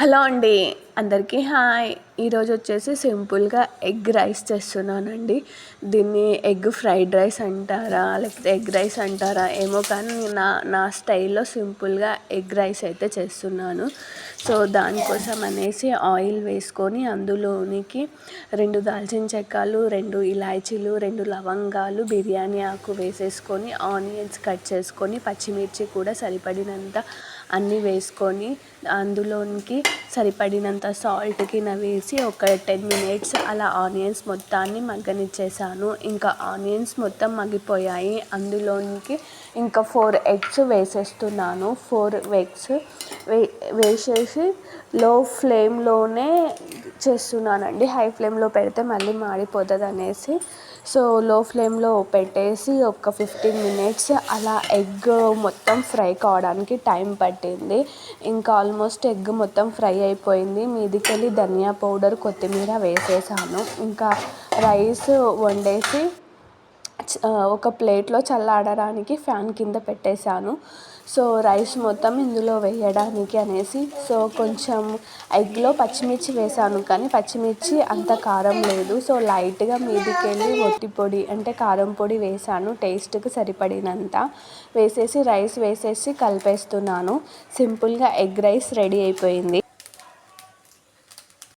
Hello అండి, అందరికీ hi. ఈరోజు వచ్చేసి సింపుల్గా ఎగ్ రైస్ చేస్తున్నానండి. దీన్ని ఎగ్ ఫ్రైడ్ రైస్ అంటారా, లేకపోతే ఎగ్ రైస్ అంటారా ఏమో, కానీ నా స్టైల్లో సింపుల్గా ఎగ్ రైస్ అయితే చేస్తున్నాను. సో దానికోసం అనేసి ఆయిల్ వేసుకొని అందులోనికి 2 దాల్చిన చెక్కలు, 2 ఇలాచీలు, 2 లవంగాలు, బిర్యానీ ఆకు వేసేసుకొని ఆనియన్స్ కట్ చేసుకొని పచ్చిమిర్చి కూడా సరిపడినంత అన్నీ వేసుకొని అందులోనికి సరిపడినంత సాల్ట్కి వేసి ఒక 10 మినిట్స్ అలా ఆనియన్స్ మొత్తాన్ని మగ్గనిచ్చేసాను. ఇంకా ఆనియన్స్ మొత్తం మగ్గిపోయాయి. అందులోనికి ఇంకా 4 ఎగ్స్ వేసేస్తున్నాను. 4 ఎగ్స్ వేసేసి లో ఫ్లేమ్లోనే చేస్తున్నానండి. హై ఫ్లేమ్లో పెడితే మళ్ళీ మాడిపోతుంది అనేసి సో లో ఫ్లేమ్లో పెట్టేసి ఒక 15 మినిట్స్ అలా ఎగ్ మొత్తం ఫ్రై కావడానికి టైం పట్టింది. ఇంకా ఆల్మోస్ట్ ఎగ్ మొత్తం ఫ్రై అయిపోయింది. మీదికెళ్ళి ధనియా పౌడర్, కొత్తిమీర వేసేసాను. ఇంకా రైస్ వండేసి ఒక ప్లేట్లో చల్లారడానికి ఫ్యాన్ కింద పెట్టేశాను. సో రైస్ మొత్తం ఇందులో వేయడానికి అనేసి సో కొంచెం ఎగ్లో పచ్చిమిర్చి వేసాను, కానీ పచ్చిమిర్చి అంత కారం లేదు. సో లైట్గా మీదికెళ్ళి ఒట్టి పొడి అంటే కారం పొడి వేసాను, టేస్ట్కి సరిపడినంత వేసేసి రైస్ వేసేసి కలిపేస్తున్నాను. సింపుల్గా ఎగ్ రైస్ రెడీ అయిపోయింది.